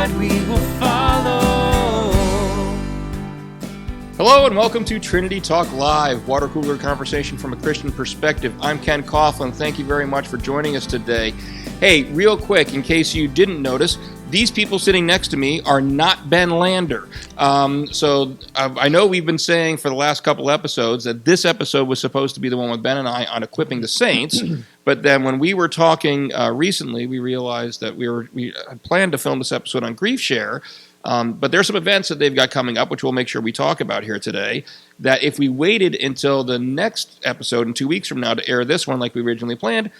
guide, we will follow. Hello and welcome to Trinity Talk Live, water cooler conversation from a Christian perspective. I'm Ken Coughlin. Thank you very much for joining us today. Hey, real quick, in case you didn't notice, these people sitting next to me are not Ben Lander. I know we've been saying for the last couple episodes that this episode was supposed to be the one with Ben and I on equipping the saints, but then when we were talking recently, we realized that we had planned to film this episode on Grief Share, but there's some events that they've got coming up, which we'll make sure we talk about here today, that if we waited until the next episode in 2 weeks from now to air this one like we originally planned,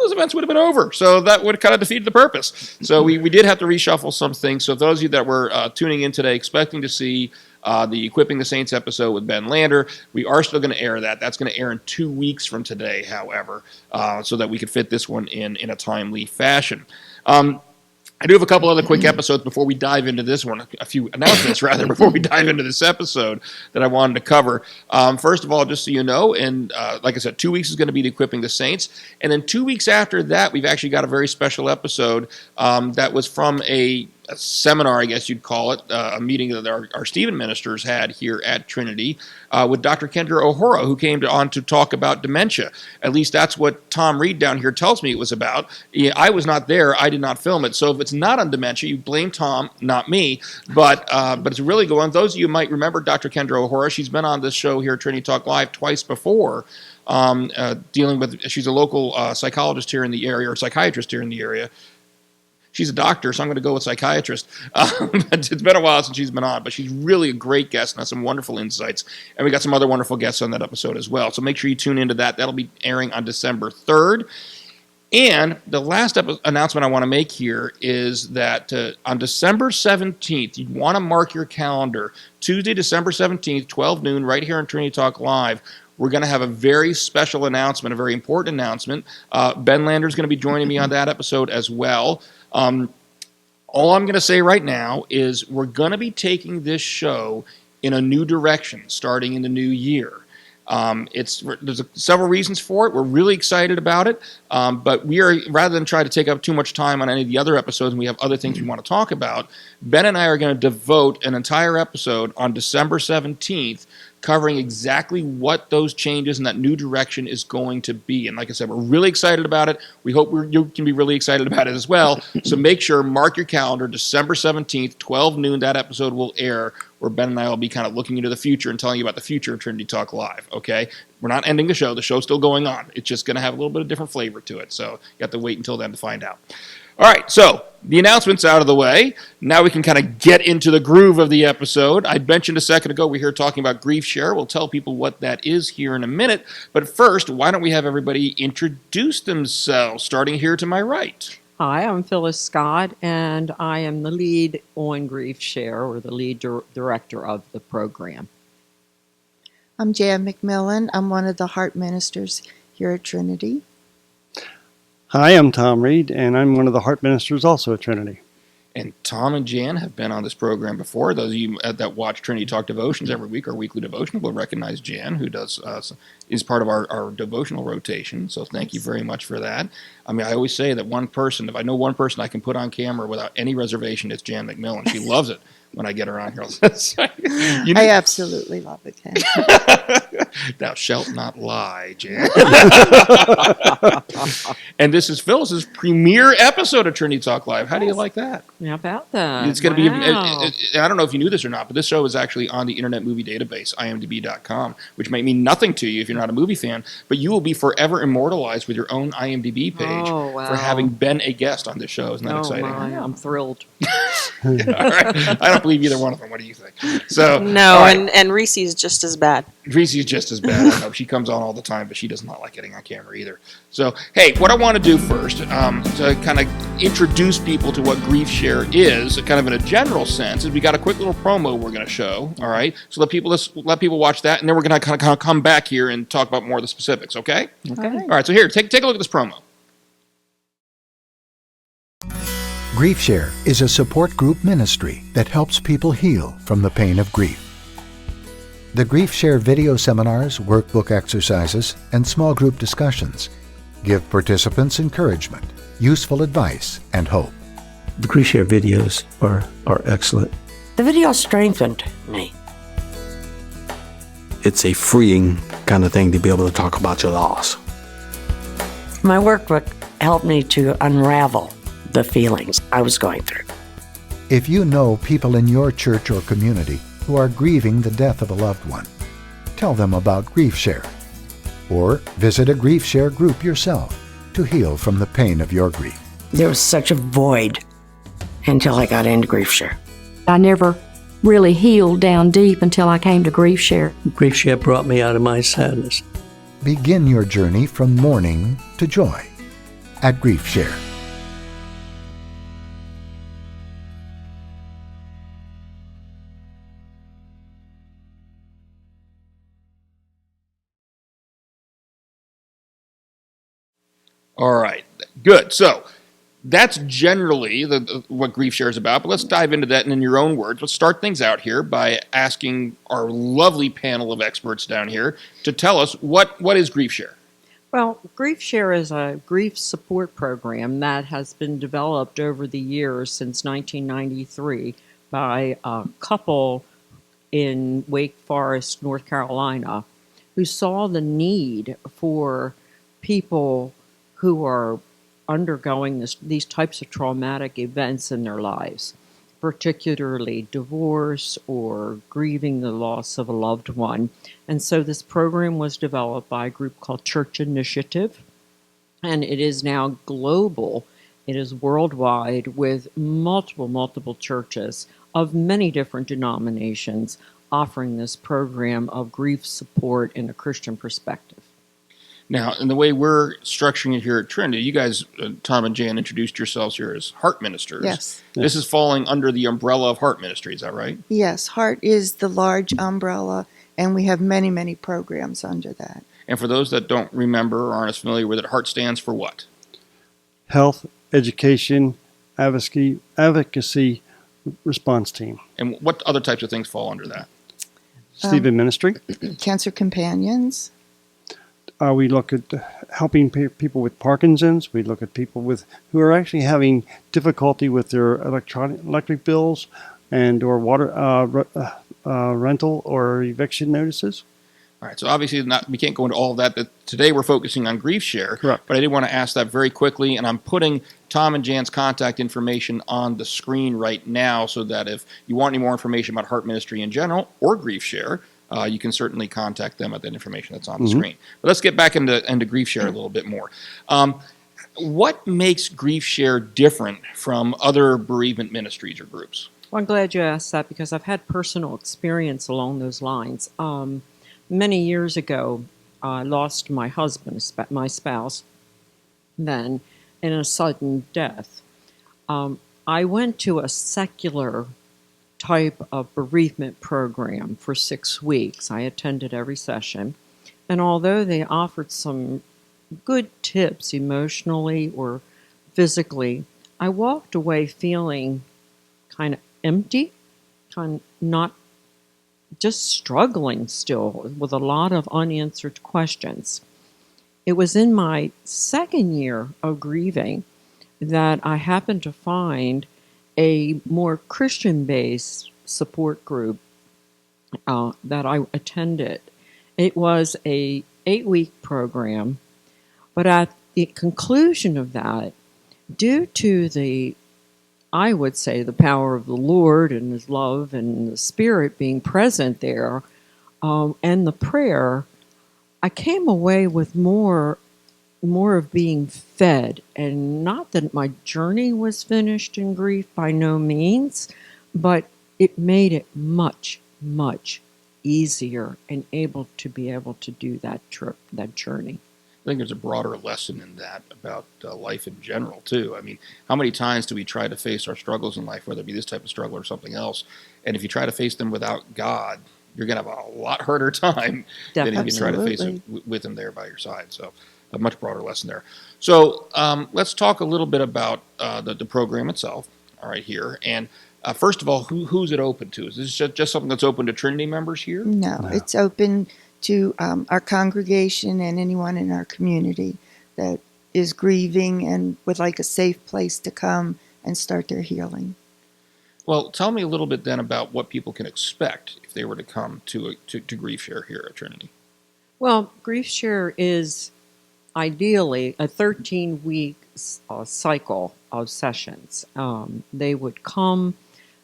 those events would have been over. So that would have kind of defeated the purpose. So we did have to reshuffle some things. So those of you that were tuning in today expecting to see the Equipping the Saints episode with Ben Lander, we are still going to air that. That's going to air in 2 weeks from today, however, so that we could fit this one in a timely fashion. I do have a couple other quick episodes before we dive into this one, a few announcements rather, before we dive into this episode that I wanted to cover. First of all, just so you know, and like I said, 2 weeks is going to be the Equipping the Saints. And then 2 weeks after that, we've actually got a very special episode that was from a seminar, I guess you'd call it, a meeting that our Stephen ministers had here at Trinity with Dr. Kendra O'Hara, who came on to talk about dementia. At least that's what Tom Reed down here tells me it was about. I was not there. I did not film it. So if it's not on dementia, you blame Tom, not me. But it's really good one. Those of you might remember Dr. Kendra O'Hara. She's been on this show here, Trinity Talk Live, twice before. Dealing with, she's a local psychologist here in the area, or psychiatrist here in the area. She's a doctor, so I'm going to go with psychiatrist. It's been a while since she's been on, but she's really a great guest and has some wonderful insights. And we got some other wonderful guests on that episode as well. So make sure you tune into that. That'll be airing on December 3rd. And the last announcement I want to make here is that on December 17th, you want to mark your calendar. Tuesday, December 17th, 12 noon, right here on Trinity Talk Live. We're going to have a very special announcement, a very important announcement. Ben Lander is going to be joining me on that episode as well. All I'm going to say right now is we're going to be taking this show in a new direction starting in the new year. There's several reasons for it. We're really excited about it, but we are, rather than try to take up too much time on any of the other episodes, and we have other things we want to talk about, Ben and I are going to devote an entire episode on December 17th covering exactly what those changes and that new direction is going to be. And like I said, we're really excited about it. We hope you can be really excited about it as well. So make sure, mark your calendar, December 17th, 12 noon, that episode will air, where Ben and I will be kind of looking into the future and telling you about the future of Trinity Talk Live, okay? We're not ending the show. The show's still going on. It's just going to have a little bit of different flavor to it. So you have to wait until then to find out. All right, so the announcements out of the way. Now we can kind of get into the groove of the episode. I mentioned a second ago we're here talking about Grief Share. We'll tell people what that is here in a minute. But first, why don't we have everybody introduce themselves, starting here to my right. Hi, I'm Phyllis Scott, and I am the lead on Grief Share, or the lead director of the program. I'm Jan McMillan. I'm one of the heart ministers here at Trinity. Hi, I'm Tom Reed, and I'm one of the heart ministers also at Trinity. And Tom and Jan have been on this program before. Those of you that watch Trinity Talk Devotions every week, our weekly devotion, will recognize Jan, who is part of our devotional rotation. So thank you very much for that. I mean, I always say that one person, if I know one person I can put on camera without any reservation, it's Jan McMillan. She loves it when I get her on here. I absolutely love it, Ken. Thou shalt not lie, Jan. And this is Phyllis's premiere episode of Trinity Talk Live. How do you like that? How about that? It's going to be, I don't know if you knew this or not, but this show is actually on the Internet Movie Database, imdb.com, which might mean nothing to you if you're not a movie fan, but you will be forever immortalized with your own IMDb page for having been a guest on this show. Isn't that exciting? I'm thrilled. All right. I don't believe either one of them. What do you think? So no, right. and Reese's just as bad. Reese's just as bad. I know she comes on all the time, but she does not like getting on camera either. So, hey, what I want to do first, to kind of introduce people to what Grief Share is, kind of in a general sense, is we got a quick little promo we're going to show. All right, so let people watch that, and then we're going to kind of come back here and talk about more of the specifics. Okay. Okay. All right. So here, take a look at this promo. Grief Share is a support group ministry that helps people heal from the pain of grief. The Grief Share video seminars, workbook exercises, and small group discussions give participants encouragement, useful advice, and hope. The Grief Share videos are excellent. The video strengthened me. It's a freeing kind of thing to be able to talk about your loss. My workbook helped me to unravel the feelings I was going through. If you know people in your church or community who are grieving the death of a loved one, tell them about Grief Share. Or visit a Grief Share group yourself to heal from the pain of your grief. There was such a void until I got into Grief Share. I never really healed down deep until I came to Grief Share. Grief Share brought me out of my sadness. Begin your journey from mourning to joy at Grief Share. All right, good. So that's generally what Grief Share is about, but let's dive into that in your own words. Let's start things out here by asking our lovely panel of experts down here to tell us what is Grief Share? Well, Grief Share is a grief support program that has been developed over the years since 1993 by a couple in Wake Forest, North Carolina, who saw the need for people who are undergoing these types of traumatic events in their lives, particularly divorce or grieving the loss of a loved one. And so this program was developed by a group called Church Initiative, and it is now global. It is worldwide with multiple churches of many different denominations offering this program of grief support in a Christian perspective. Now, in the way we're structuring it here at Trinity, you guys, Tom and Jan, introduced yourselves here as heart ministers. Yes. This is falling under the umbrella of heart ministry, is that right? Yes, heart is the large umbrella, and we have many programs under that. And for those that don't remember or aren't as familiar with it, heart stands for what? Health, education, advocacy response team. And what other types of things fall under that? Stephen Ministry. Cancer Companions. We look at helping people with Parkinson's. We look at people who are actually having difficulty with their electric bills and or water rental or eviction notices. All right, so obviously we can't go into all of that. Today we're focusing on Grief Share. Correct. But I did want to ask that very quickly, and I'm putting Tom and Jan's contact information on the screen right now so that if you want any more information about heart ministry in general or Grief Share, you can certainly contact them at that information that's on the screen. But let's get back into Grief Share a little bit more. What makes Grief Share different from other bereavement ministries or groups? Well, I'm glad you asked that because I've had personal experience along those lines. Many years ago, I lost my husband, my spouse, then in a sudden death. I went to a secular type of bereavement program for 6 weeks. I attended every session, and although they offered some good tips emotionally or physically, I walked away feeling kind of empty, kind of not just struggling still with a lot of unanswered questions. It was in my second year of grieving that I happened to find a more Christian-based support group that I attended. It was a 8-week program, but at the conclusion of that, due to I would say the power of the Lord and His love and the Spirit being present there, and the prayer, I came away with more of being fed, and not that my journey was finished in grief by no means, but it made it much easier and able to do that journey. I think there's a broader lesson in that about life in general, too. I mean, how many times do we try to face our struggles in life, whether it be this type of struggle or something else, and if you try to face them without God, you're going to have a lot harder time than if you try to face it with Him there by your side. So a much broader lesson there. So let's talk a little bit about the program itself, all right, here. And first of all, who's it open to? Is this just something that's open to Trinity members here? No. It's open to our congregation and anyone in our community that is grieving and would like a safe place to come and start their healing. Well, tell me a little bit then about what people can expect if they were to come to Grief Share here at Trinity. Well, Grief Share is ideally a 13-week cycle of sessions. They would come,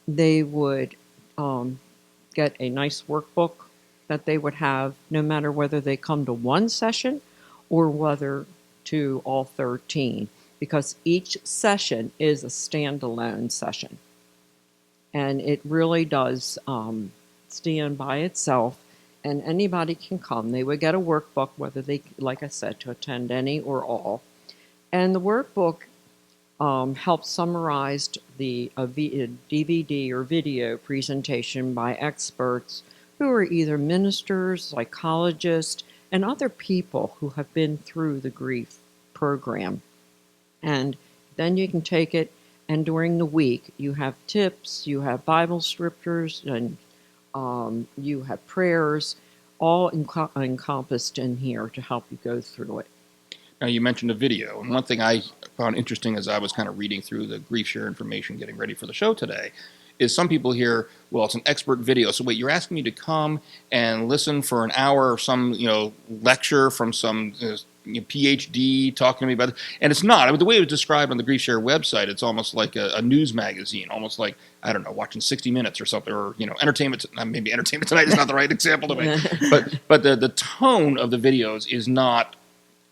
they would get a nice workbook that they would have no matter whether they come to one session or whether to all 13, because each session is a standalone session. And it really does stand by itself, and anybody can come. They would get a workbook, whether they, like I said, to attend any or all. And the workbook helps summarize a DVD or video presentation by experts who are either ministers, psychologists, and other people who have been through the grief program. And then you can take it, and during the week you have tips, you have Bible scriptures, and you have prayers, all encompassed in here to help you go through it. Now, you mentioned a video, and one thing I found interesting as I was kind of reading through the Grief Share information, getting ready for the show today, is some people hear, well, it's an expert video. So wait, you're asking me to come and listen for an hour of some, lecture from some PhD talking to me about it? And it's not. I mean, the way it was described on the Grief Share website, it's almost like a news magazine, almost like, I don't know, watching 60 Minutes or something, or, Entertainment. Maybe Entertainment Tonight is not the right example to make. But the tone of the videos is not,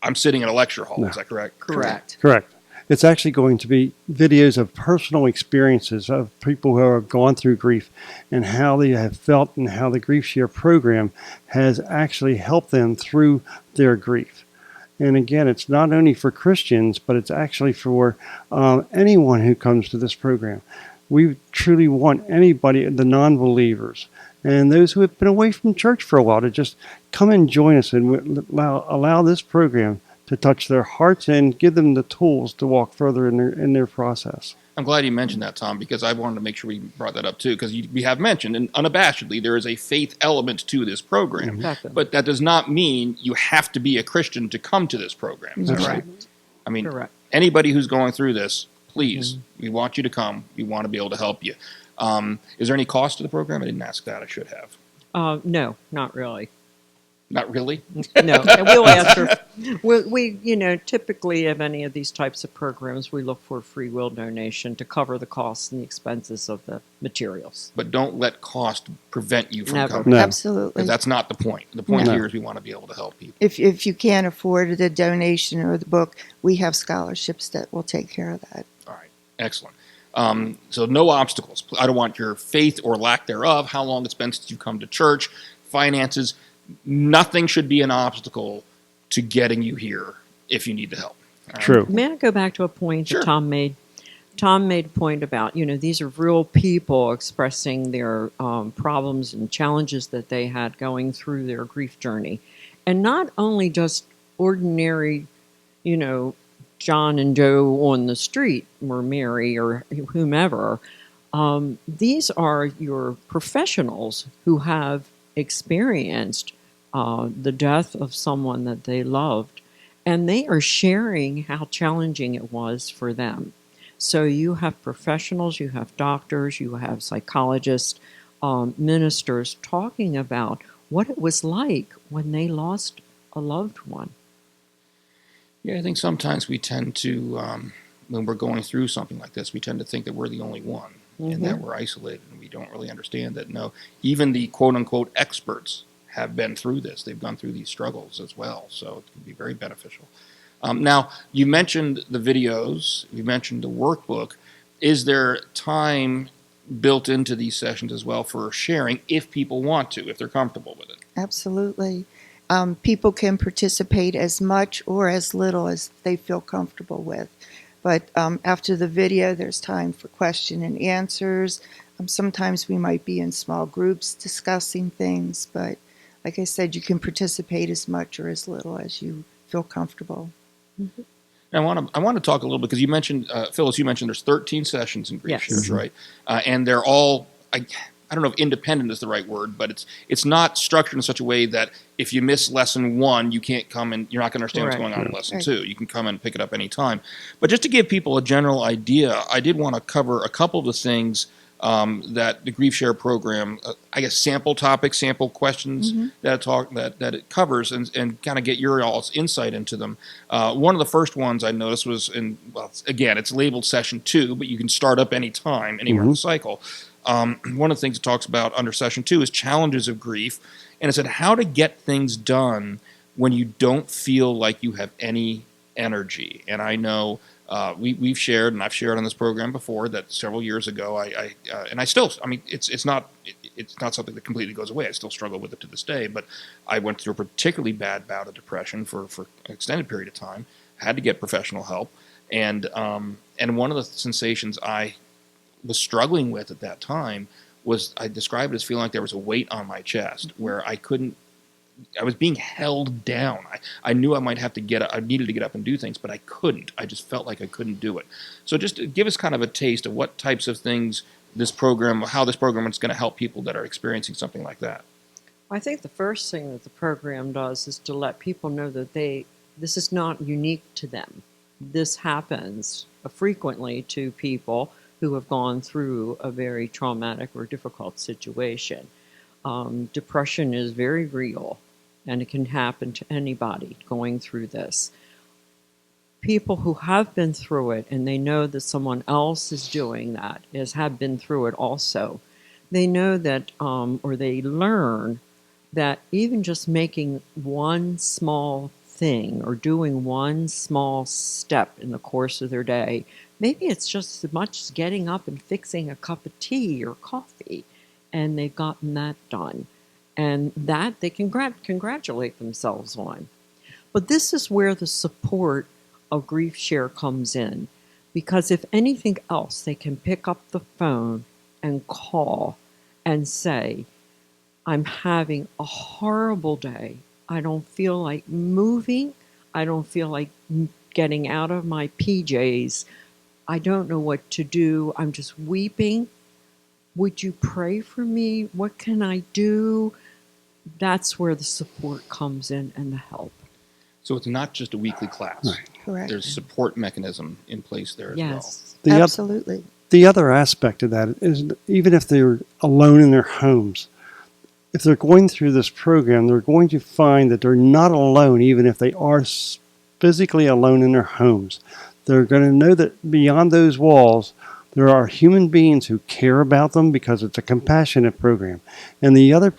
I'm sitting in a lecture hall. No. Is that correct? Correct. Correct. It's actually going to be videos of personal experiences of people who have gone through grief and how they have felt and how the Grief Share program has actually helped them through their grief. And again, it's not only for Christians, but it's actually for anyone who comes to this program. We truly want anybody, the non-believers, and those who have been away from church for a while, to just come and join us and allow this program to touch their hearts and give them the tools to walk further in their process. I'm glad you mentioned that, Tom, because I wanted to make sure we brought that up too, because we have mentioned, and unabashedly, there is a faith element to this program. Exactly. But that does not mean you have to be a Christian to come to this program. Is that right? I mean, Correct. Anybody who's going through this, please, we want you to come. We want to be able to help you. Is there any cost to the program? I didn't ask that. I should have. No, not really. Not really? No, and we'll answer. We typically of any of these types of programs, we look for a free will donation to cover the costs and the expenses of the materials. But don't let cost prevent you from Never. coming. No. Absolutely. Because that's not the point. The point No. here is we want to be able to help people. If you can't afford the donation or the book, we have scholarships that will take care of that. All right. Excellent. So no obstacles. I don't want your faith or lack thereof, how long it's been since you've come to church, finances. Nothing should be an obstacle to getting you here if you need the help. All right? True. May I go back to a point Sure. that Tom made? Tom made a point about, these are real people expressing their problems and challenges that they had going through their grief journey. And not only just ordinary, John and Joe on the street, or Mary or whomever. These are your professionals who have experienced the death of someone that they loved, and they are sharing how challenging it was for them. So you have professionals, you have doctors, you have psychologists, ministers talking about what it was like when they lost a loved one. Yeah, I think sometimes we tend to, when we're going through something like this, we tend to think that we're the only one and that we're isolated, and we don't really understand that, no, even the quote-unquote experts have been through this. They've gone through these struggles as well, so it can be very beneficial. Now, you mentioned the videos, you mentioned the workbook. Is there time built into these sessions as well for sharing if people want to, if they're comfortable with it? Absolutely. People can participate as much or as little as they feel comfortable with. But after the video, there's time for question and answers. Sometimes we might be in small groups discussing things, but like I said, you can participate as much or as little as you feel comfortable. Mm-hmm. I want to talk a little bit, because you mentioned, Phyllis, you mentioned there's 13 sessions in Grief Shares, right? And they're all, I don't know if independent is the right word, but it's not structured in such a way that if you miss lesson 1, you can't come and you're not going to understand what's Correct. going on in lesson 2. You can come and pick it up anytime. But just to give people a general idea, I did want to cover a couple of the things that the Grief Share program, I guess, sample topics, sample questions that it covers, and kind of get your all's insight into them. One of the first ones I noticed was again, it's labeled session 2, but you can start up any time, anywhere in the cycle. One of the things it talks about under session 2 is challenges of grief, and it said how to get things done when you don't feel like you have any energy. And I know we've shared, and I've shared on this program before, that several years ago, and I still, I mean, it's not something that completely goes away. I still struggle with it to this day, but I went through a particularly bad bout of depression for an extended period of time. Had to get professional help, and one of the sensations I was struggling with at that time was, I described it as feeling like there was a weight on my chest where I was being held down. I knew I needed to get up and do things, but I couldn't. I just felt like I couldn't do it. So just give us kind of a taste of what types of things how this program is going to help people that are experiencing something like that. I think the first thing that the program does is to let people know that this is not unique to them. This happens frequently to people who have gone through a very traumatic or difficult situation. Depression is very real, and it can happen to anybody going through this. People who have been through it, and they know that someone else is doing that, have been through it also, they know that, or they learn that even just making one small thing or doing one small step in the course of their day, maybe it's just as much as getting up and fixing a cup of tea or coffee, and they've gotten that done. And that they can congratulate themselves on. But this is where the support of Grief Share comes in, because if anything else, they can pick up the phone and call and say, I'm having a horrible day. I don't feel like moving. I don't feel like getting out of my PJs. I don't know what to do. I'm just weeping. Would you pray for me? What can I do? That's where the support comes in and the help. So it's not just a weekly class. Right. Correct. There's a support mechanism in place there as Yes. Absolutely. The other aspect of that is, even if they're alone in their homes, if they're going through this program, they're going to find that they're not alone, even if they are physically alone in their homes. They're going to know that beyond those walls, there are human beings who care about them, because it's a compassionate program. And the other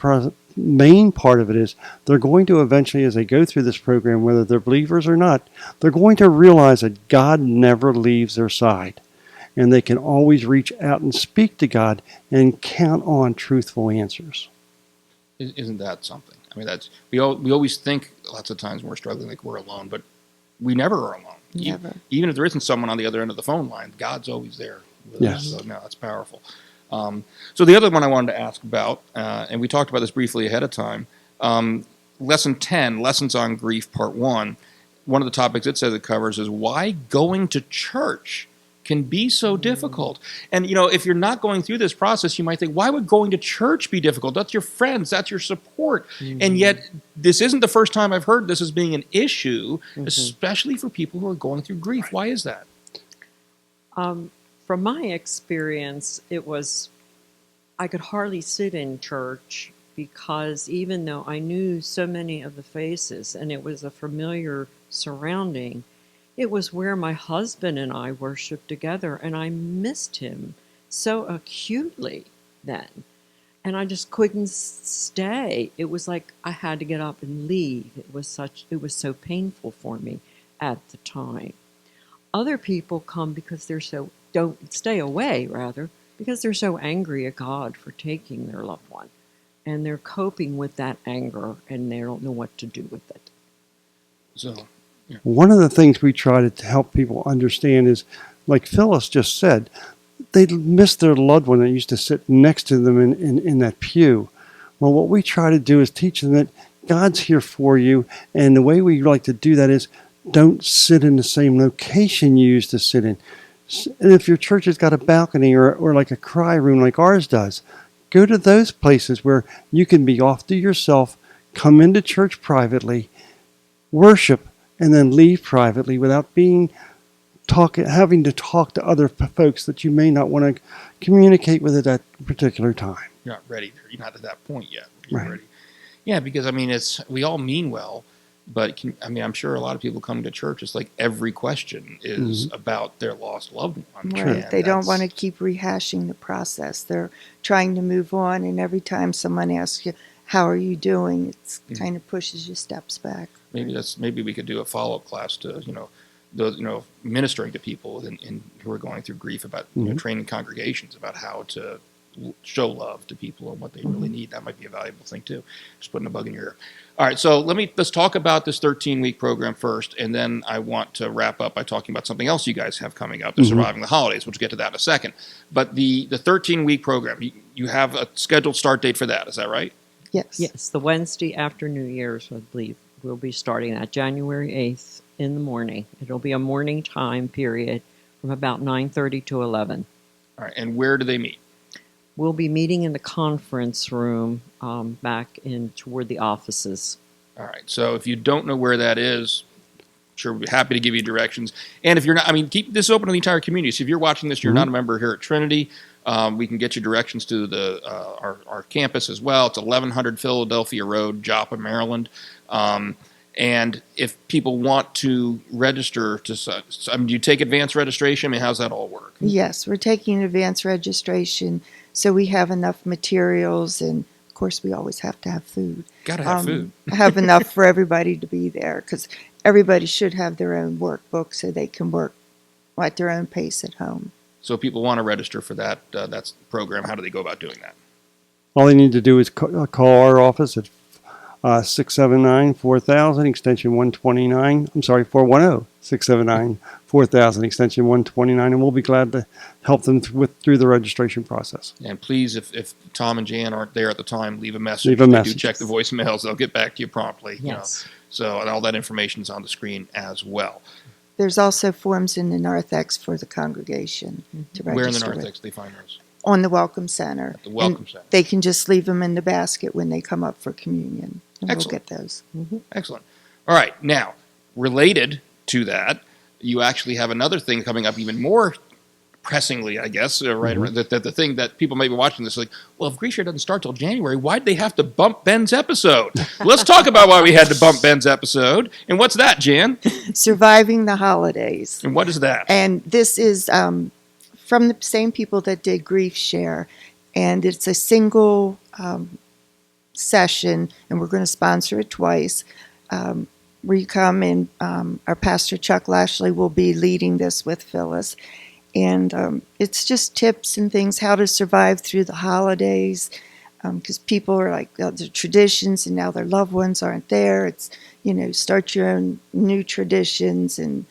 main part of it is, they're going to eventually, as they go through this program, whether they're believers or not, they're going to realize that God never leaves their side. And they can always reach out and speak to God and count on truthful answers. Isn't that something? I mean, we always think lots of times when we're struggling like we're alone, but we never are alone. Never. Even if there isn't someone on the other end of the phone line, God's always there with us. So no, that's powerful. So the other one I wanted to ask about, and we talked about this briefly ahead of time, lesson 10, Lessons on Grief, Part 1. One of the topics it says it covers is why going to church can be so difficult. And, if you're not going through this process, you might think, why would going to church be difficult? That's your friends. That's your support. And yet, this isn't the first time I've heard this as being an issue, especially for people who are going through grief. Why is that? From my experience, I could hardly sit in church, because even though I knew so many of the faces and it was a familiar surrounding, it was where my husband and I worshiped together, and I missed him so acutely then. And I just couldn't stay. It was like I had to get up and leave. It was so painful for me at the time. Other people come because don't stay away, rather, because they're so angry at God for taking their loved one. And they're coping with that anger, and they don't know what to do with it. So, yeah. One of the things we try to help people understand is, like Phyllis just said, they miss their loved one that used to sit next to them in that pew. Well, what we try to do is teach them that God's here for you, and the way we like to do that is, don't sit in the same location you used to sit in. And if your church has got a balcony or like a cry room like ours does, go to those places where you can be off to yourself, come into church privately, worship, and then leave privately without having to talk to other folks that you may not want to communicate with at that particular time. You're not ready. You're not at that point yet. You're Right. ready. Yeah, because I mean, we all mean well, but I'm sure a lot of people come to church. It's like every question is about their lost loved one. Right. They don't want to keep rehashing the process. They're trying to move on, and every time someone asks you, "How are you doing?" It kind of pushes you steps back. Maybe we could do a follow-up class to those ministering to people who are going through grief about training congregations about how to show love to people and what they really need. That might be a valuable thing too. Just putting a bug in your ear. All right, so let's talk about this 13-week program first, and then I want to wrap up by talking about something else you guys have coming up, the Surviving the Holidays, which we'll get to that in a second. But the 13-week program, you have a scheduled start date for that, is that right? Yes. Yes, the Wednesday after New Year's, I believe. We'll be starting that January 8th in the morning. It'll be a morning time period from about 9:30 to 11. All right, and where do they meet? We'll be meeting in the conference room back in toward the offices. All right, so if you don't know where that is, sure, we'd be happy to give you directions. And if you're not, keep this open to the entire community. So if you're watching this, you're not a member here at Trinity, we can get you directions to our campus as well. It's 1100 Philadelphia Road, Joppa, Maryland. And if people want to register, do you take advanced registration? How's that all work? Yes, we're taking advanced registration, so we have enough materials, and of course, we always have to have food. Got to have food. Have enough for everybody to be there, because everybody should have their own workbook so they can work at their own pace at home. So if people want to register for that program, how do they go about doing that? All they need to do is call our office at 679-4000, extension 129. I'm sorry, 410-679-4000, extension 129, and we'll be glad to help them through the registration process. And please, if Tom and Jan aren't there at the time, leave a message. Leave a message. Do check the voicemails. They'll get back to you promptly. Yes. And all that information is on the screen as well. There's also forms in the narthex for the congregation to register Where in the with. narthex do they find those? On the Welcome Center. At the Welcome And Center. they can just leave them in the basket when they come up for communion. And Excellent. We'll get those. Excellent. All right. Now, related to that, you actually have another thing coming up even more pressingly, I guess, right? The thing that people may be watching this like, well, if Grief Share doesn't start till January, why'd they have to bump Ben's episode? Let's talk about why we had to bump Ben's episode. And what's that, Jan? Surviving the Holidays. And what is that? And this is from the same people that did Grief Share. And it's a single session, and we're going to sponsor it twice, where you come and our pastor Chuck Lashley will be leading this with Phyllis. And it's just tips and things, how to survive through the holidays, because people are like, the traditions and now their loved ones aren't there. It's, start your own new traditions and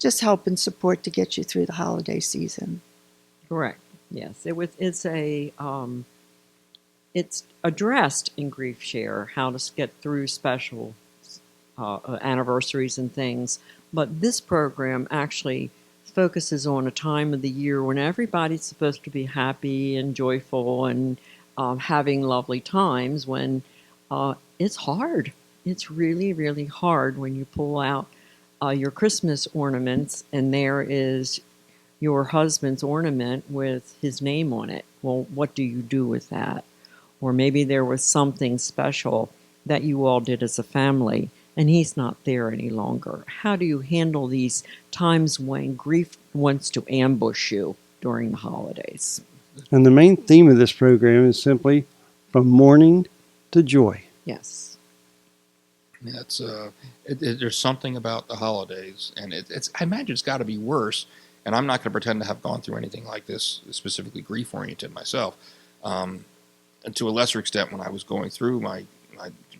just help and support to get you through the holiday season. Correct. Yes, it's addressed in Grief Share how to get through special anniversaries and things. But this program actually focuses on a time of the year when everybody's supposed to be happy and joyful and having lovely times, when it's hard. It's really, really hard when you pull out your Christmas ornaments and there is your husband's ornament with his name on it. Well, what do you do with that? Or maybe there was something special that you all did as a family and he's not there any longer. How do you handle these times when grief wants to ambush you during the holidays? And the main theme of this program is simply from mourning to joy. Yes. That's there's something about the holidays, and I imagine it's got to be worse. And I'm not going to pretend to have gone through anything like this, specifically grief-oriented myself. And to a lesser extent, when I was going through my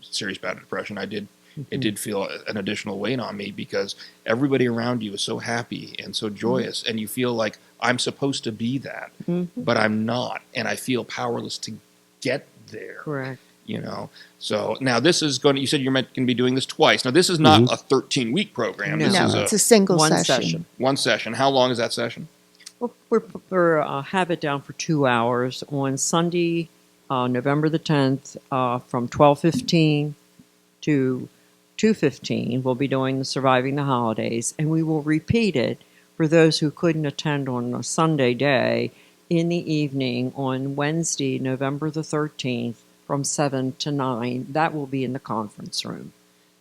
serious bout of depression, it did feel an additional weight on me, because everybody around you is so happy and so joyous, and you feel like I'm supposed to be that, but I'm not, and I feel powerless to get there. Correct. So now this is you said you're going to be doing this twice. Now this is not a 13-week program. No, this is it's a single one session. One session. How long is that session? Well, we're have it down for 2 hours on Sunday November the 10th, from 12:15 to 2:15. We'll be doing the Surviving the Holidays, and we will repeat it for those who couldn't attend on a Sunday day in the evening on Wednesday, November the 13th, from 7 to 9. That will be in the conference room.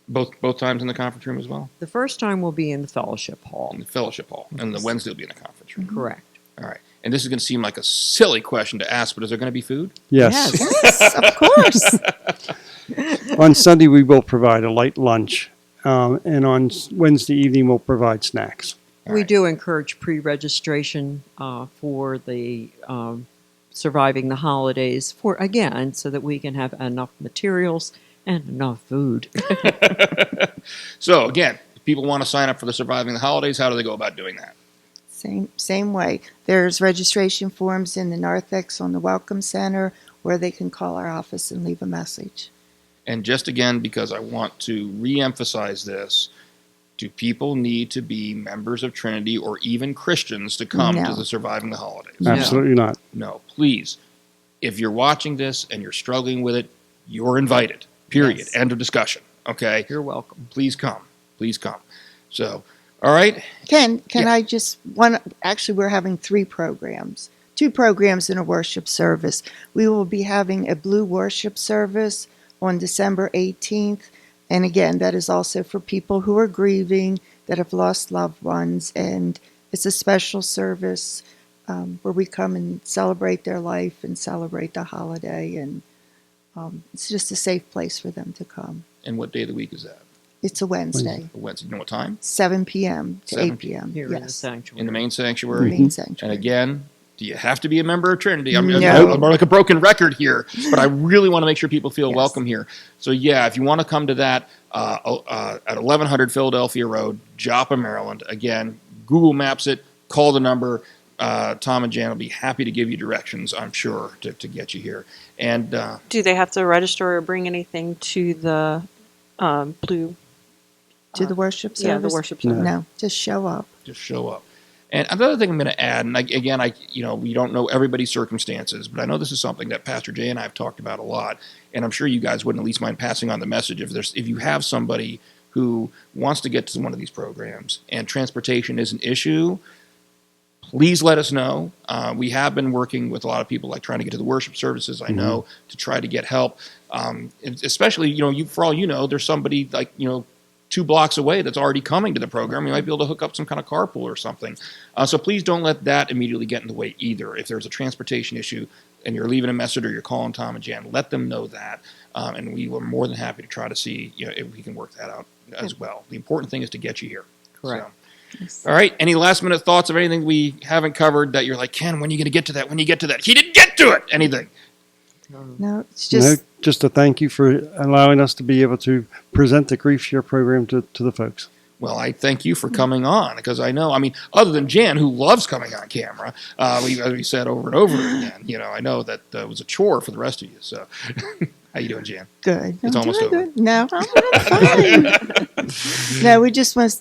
Both times in the conference room as well? The first time will be in the fellowship hall. In the fellowship hall. And the Wednesday will be in the conference room. Correct. All right. And this is going to seem like a silly question to ask, but is there going to be food? Yes. Yes, of course. On Sunday, we will provide a light lunch, and on Wednesday evening, we'll provide snacks. We do encourage pre-registration for the Surviving the Holidays, so that we can have enough materials and enough food. So, again, if people want to sign up for the Surviving the Holidays, how do they go about doing that? Same way. There's registration forms in the narthex on the Welcome Center, where they can call our office and leave a message. And just again, because I want to re-emphasize this, do people need to be members of Trinity or even Christians to come No. to the Surviving the Holidays? Absolutely not. No, please. If you're watching this and you're struggling with it, you're invited. Period. Yes. End of discussion. Okay? You're welcome. Please come. Please come. So, all right. Can Yeah. I just actually we're having 3 programs. 2 programs in a worship service. We will be having a blue worship service on December 18th. And again, that is also for people who are grieving, that have lost loved ones. And it's a special service where we come and celebrate their life and celebrate the holiday. And it's just a safe place for them to come. And what day of the week is that? It's a Wednesday, Wednesday. You know what time? 7 p.m. to 7 8 p.m. Here in the Yes, sanctuary. In the main in sanctuary. the main sanctuary. And again, do you have to be a member of Trinity? I'm No. like a broken record here, but I really want to make sure people feel Yes. welcome here. So yeah, if you want to come to that at 1100 Philadelphia Road, Joppa, Maryland. Again, Google Maps it. Call the number. Tom and Jan will be happy to give you directions, I'm sure, to get you here. And Do they have to register or bring anything to the blue? To the worship service? Yeah, the worship service. No, just show up. just show up. And another thing I'm going to add, and we don't know everybody's circumstances, but I know this is something that Pastor Jay and I have talked about a lot, and I'm sure you guys wouldn't at least mind passing on the message if you have somebody who wants to get to one of these programs and transportation is an issue. Please let us know. We have been working with a lot of people, like trying to get to the worship services. I know to try to get help, especially for all you know, there's somebody 2 blocks away that's already coming to the program. You might be able to hook up some kind of carpool or something. So please don't let that immediately get in the way either. If there's a transportation issue and you're leaving a message or you're calling Tom and Jan, let them know that. And we were more than happy to try to see if we can work that out as well. The important thing is to get you here. Correct. So. All right. Any last minute thoughts of anything we haven't covered that you're like, Ken, when are you going to get to that? When you get to that? He didn't get to it. Anything? No, it's just Just to thank you for allowing us to be able to present the Grief Share program to the folks. Well, I thank you for coming on because I know, other than Jan, who loves coming on camera, as we said over and over again, I know that was a chore for the rest of you. So, how you doing, Jan? good. It's I'm almost doing over. good. No, I'm fine. No, we just want to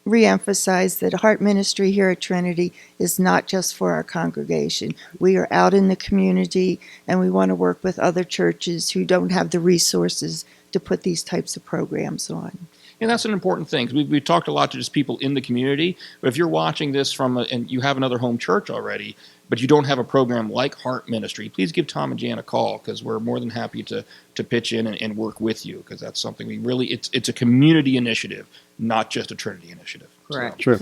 reemphasize that Heart Ministry here at Trinity is not just for our congregation. We are out in the community, and we want to work with other churches who don't have the resources to put these types of programs on. And that's an important thing. We've talked a lot to just people in the community, but if you're watching this and you have another home church already, but you don't have a program like Heart Ministry, please give Tom and Jan a call because we're more than happy to pitch in and work with you because that's something it's a community initiative, not just a Trinity initiative. Correct. Sure.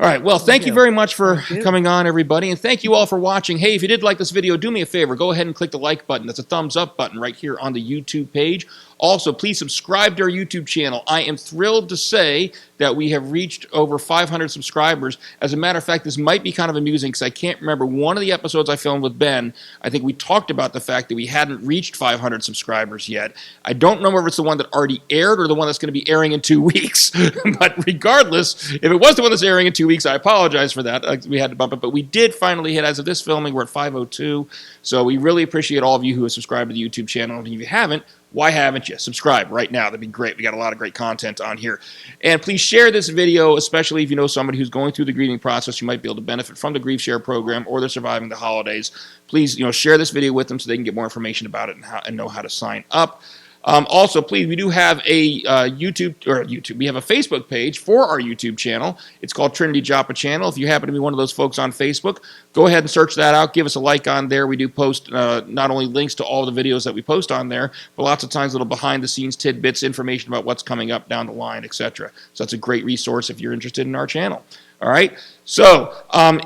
All right. Well, thank you very much for Thank you. coming on, everybody. And thank you all for watching. Hey, if you did like this video, do me a favor. Go ahead and click the like button. That's a thumbs up button right here on the YouTube page. Also, please subscribe to our YouTube channel. I am thrilled to say that we have reached over 500 subscribers. As a matter of fact, this might be kind of amusing because I can't remember one of the episodes I filmed with Ben. I think we talked about the fact that we hadn't reached 500 subscribers yet. I don't know if it's the one that already aired or the one that's going to be airing in 2 weeks. But regardless, if it was the one that's airing in 2 weeks, I apologize for that. We had to bump it. But we did finally hit, as of this filming, we're at 502. So we really appreciate all of you who have subscribed to the YouTube channel. And if you haven't, Why haven't you? Subscribe right now. That'd be great. We got a lot of great content on here. And please share this video, especially if you know somebody who's going through the grieving process who might be able to benefit from the Grief Share program, or they're surviving the holidays. Please, share this video with them so they can get more information about it and know how to sign up. Also, please, we do have a we have a Facebook page for our YouTube channel. It's called Trinity Joppa Channel. If you happen to be one of those folks on Facebook, go ahead and search that out. Give us a like on there. We do post not only links to all the videos that we post on there, but lots of times little behind-the-scenes tidbits, information about what's coming up down the line, etc. So that's a great resource if you're interested in our channel. All right, so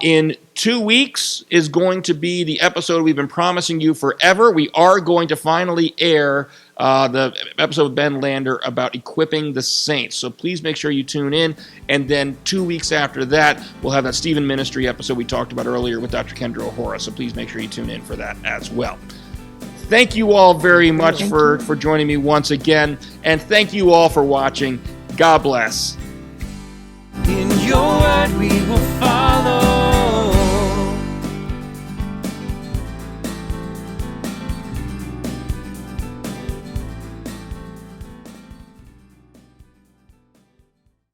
in 2 weeks is going to be the episode we've been promising you forever. We are going to finally air the episode with Ben Lander about equipping the saints. So please make sure you tune in. And then 2 weeks after that, we'll have that Stephen Ministry episode we talked about earlier with Dr. Kendra O'Hora. So please make sure you tune in for that as well. Thank you all very much for joining me once again. And thank you all for watching. God bless. In your word we will follow.